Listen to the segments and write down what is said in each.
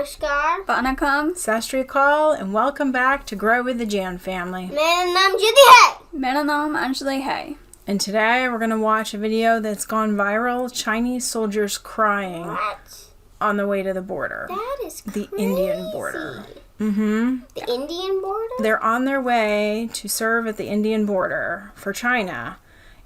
Namaskar. Vanakkam. Sastrikal, and welcome back to Grow with the Jan family. Mera naam Jyoti hai. Mera naam Anjali hai. And today we're going to watch a video that's gone viral. Chinese soldiers crying What? on the way to the border. That is crazy. The Indian border. Mm-hmm. The Indian border? They're on their way to serve at the Indian border for China,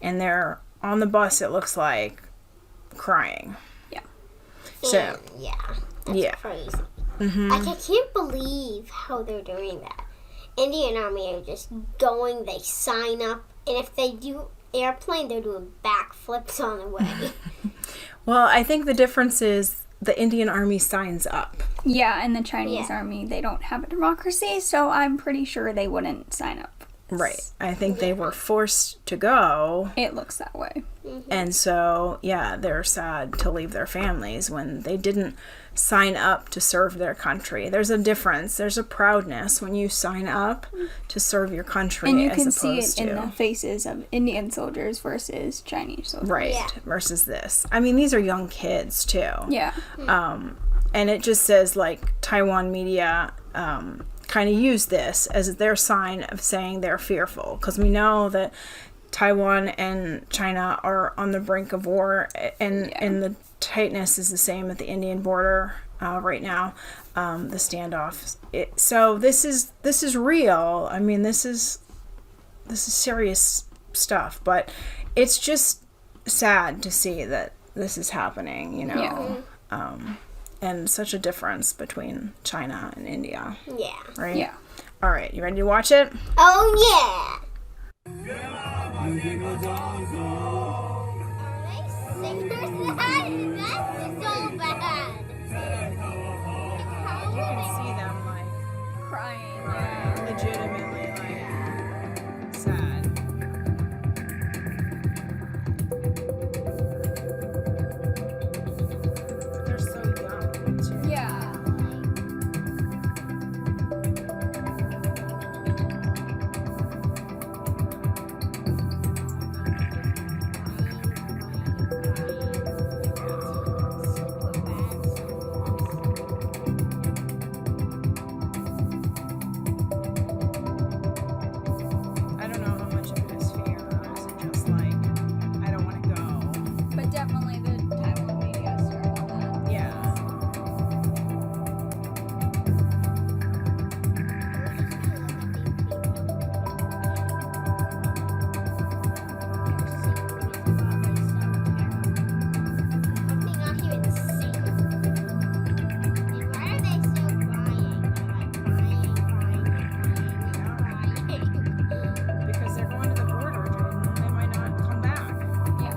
and they're on the bus, it looks like, crying. Yeah. So, yeah. That's yeah. crazy. Mm-hmm. Like, I can't believe how they're doing that. Indian Army are just going, they sign up, and if they do airplane, they're doing backflips on the way. Well, I think the difference is the Indian Army signs up. Yeah, and the Chinese Yeah. army, they don't have a democracy, so I'm pretty sure they wouldn't sign up. Right. I think they were forced to go. It looks that way. And so, yeah, they're sad to leave their families when they didn't sign up to serve their country. There's a difference. There's a proudness when you sign up to serve your country, And you as can see opposed it in to the faces of Indian soldiers versus Chinese soldiers. right Yeah. versus this. I mean, these are young kids too. Yeah. And it just says like Taiwan media kind of use this as their sign of saying they're fearful, because we know that Taiwan and China are on the brink of war, and the tightness is the same at the Indian border right now. The standoff. So this is real. I mean, this is serious stuff, but it's just sad to see that this is happening. You know. Yeah. And such a difference between China and India, Yeah. right? Yeah. All right, you ready to watch it? Oh, yeah. You can see them like Crying. legitimately like sad. They're so young too. Yeah. I don't know how much of it is fear or is it just like I don't want to go. But definitely the Taiwan media started that. Yeah. Because they're going to the border, Jordan. They might not come back. Yeah.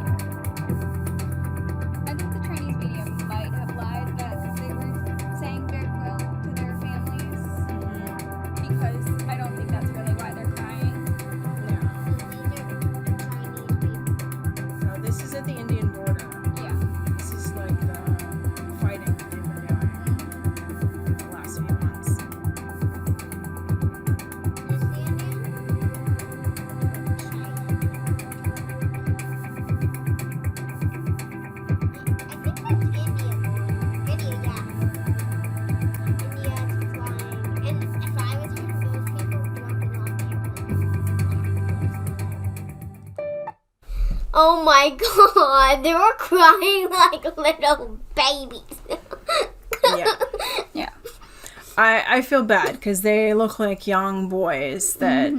I think the Chinese media might have lied that they were saying goodwill to their families, because I don't think that's really why they're crying. No, this is at the Indian border. Yeah. This is like the fighting that they've been doing the last few months. Oh my god, they were crying like little babies. Yeah. Yeah. I feel bad because they look like young boys that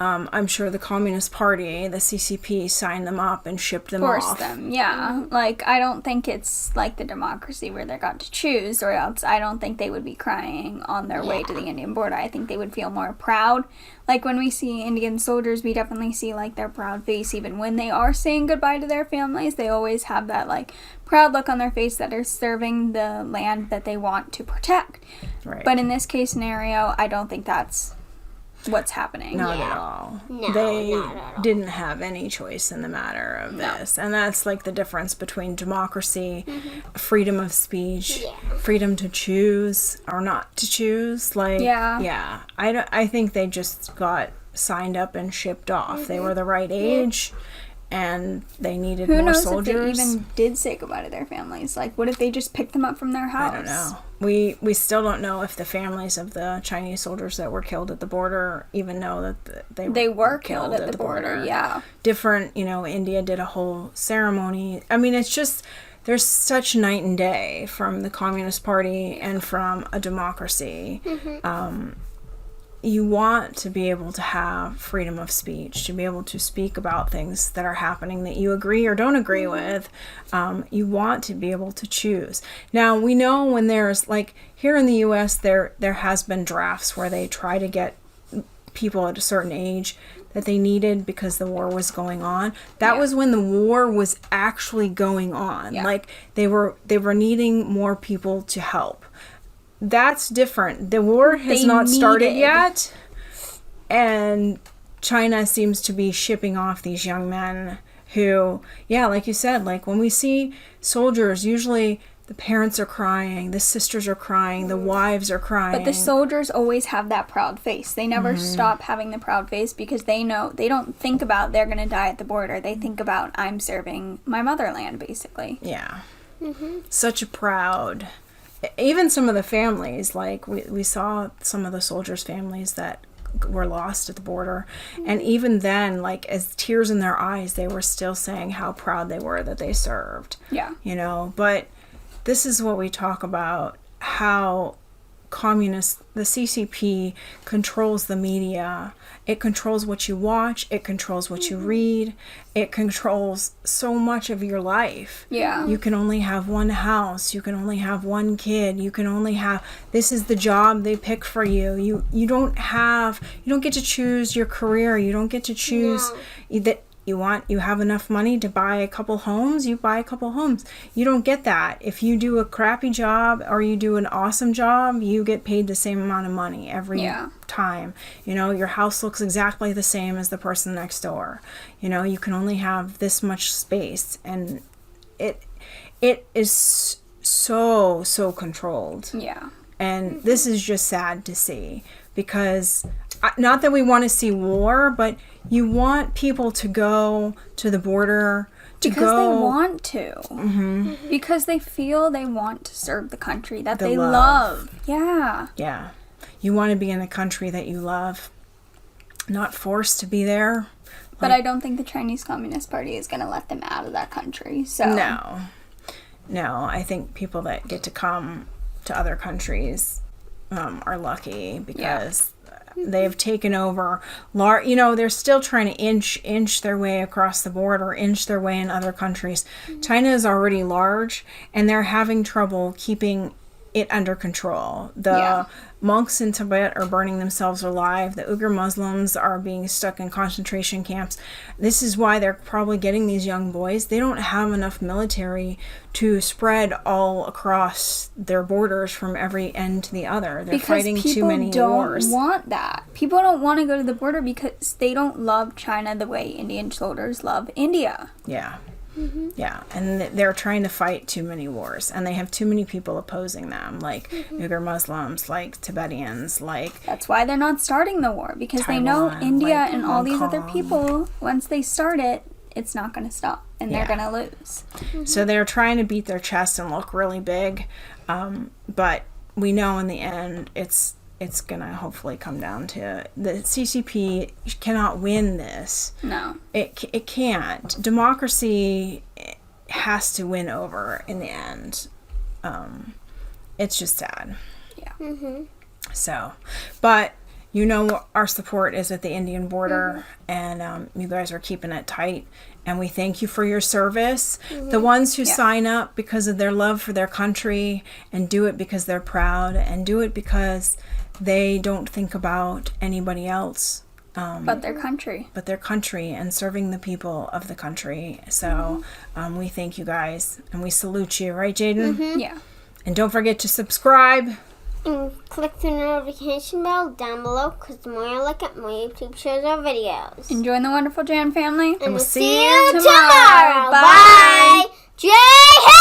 I'm sure the Communist Party, the CCP, signed them up and shipped them Force off. them, yeah. Like, I don't think it's like the democracy where they got to choose, or else I don't think they would be crying on their way to the Indian border. I think they would feel more proud. Like, when we see Indian soldiers, we definitely see, like, their proud face. Even when they are saying goodbye to their families, they always have that, like, proud look on their face that are serving the land that they want to protect. Right. But in this case scenario, I don't think that's what's happening. Not Yeah. at all. No, They not at all. didn't have any choice in the matter of this. And that's like the difference between democracy, freedom of speech, Yeah. freedom to choose or not to choose. Like, Yeah. I think they just got signed up and shipped off. They were the right age. and they needed Who more knows soldiers. if they even did say goodbye to their families? Like, what if they just picked them up from their house? I don't know. We still don't know if the families of the Chinese soldiers that were killed at the border even know that They were killed at the border. Yeah. Different, India did a whole ceremony. I mean, it's just, there's such night and day from the Communist Party and from a democracy. You want to be able to have freedom of speech, to be able to speak about things that are happening that you agree or don't agree with. You want to be able to choose. Now, we know when there's, like, here in the U.S., there has been drafts where they try to get people at a certain age that they needed because the war was going on. That was when the war was actually going on. Yeah. Like, they were needing more people to help. That's different. The war has not started yet, and China seems to be shipping off these young men who, like you said, like when we see soldiers, usually the parents are crying, the sisters are crying, the wives are crying. But the soldiers always have that proud face. They never stop having the proud face because they know, they don't think about they're going to die at the border. They think about, I'm serving my motherland, basically. Yeah. Such a proud... Even some of the families, like we saw some of the soldiers' families that were lost at the border, and even then, like, as tears in their eyes, they were still saying how proud they were that they served. Yeah. But this is what we talk about, how the CCP controls the media. It controls what you watch. It controls what you read. It controls so much of your life. Yeah. You can only have one house. You can only have one kid. You can only have, this is the job they pick for you. You don't get to choose your career. You don't get to choose that you have enough money to buy a couple homes, you buy a couple homes. You don't get that. If you do a crappy job or you do an awesome job, you get paid the same amount of money every time. Your house looks exactly the same as the person next door. You can only have this much space, and it is so controlled. Yeah. And this is just sad to see, because not that we want to see war, but you want people to go to the border because they want to. Because they feel they want to serve the country that they love. Yeah. You want to be in a country that you love, not forced to be there. But I don't think the Chinese Communist Party is going to let them out of that country. So No, I think people that get to come to other countries are lucky, because they've taken over. They're still trying to inch their way across the border, inch their way in other countries. China is already large, and they're having trouble keeping it under control. The monks in Tibet are burning themselves alive. The Uyghur Muslims are being stuck in concentration camps. This is why they're probably getting these young boys. They don't have enough military to spread all across their borders from every end to the other. They're fighting too many wars. People don't want that. People don't want to go to the border because they don't love China the way Indian soldiers love India. Yeah. Yeah, and they're trying to fight too many wars, and they have too many people opposing them, like Uyghur Muslims, like Tibetans, like... That's why they're not starting the war, because Taiwan, they know India like and all Hong these other Kong. people, once they start it, it's not going to stop, and they're going to lose. So they're trying to beat their chest and look really big, but we know in the end it's going to hopefully come down to the CCP cannot win this. No. It can't. Democracy has to win over in the end. It's just sad. Yeah. So, but our support is at the Indian border, and you guys are keeping it tight, and we thank you for your service. The ones who sign up because of their love for their country, and do it because they're proud, and do it because they don't think about anybody else but their country. And serving the people of the country. So we thank you guys, and we salute you, right, Jaden? Yeah. And don't forget to subscribe. And click the notification bell down below, because the more you look at, more YouTube shows our videos. Enjoy the wonderful Jan family. And we'll we'll see see you you tomorrow. Bye. Bye. Jai Hind!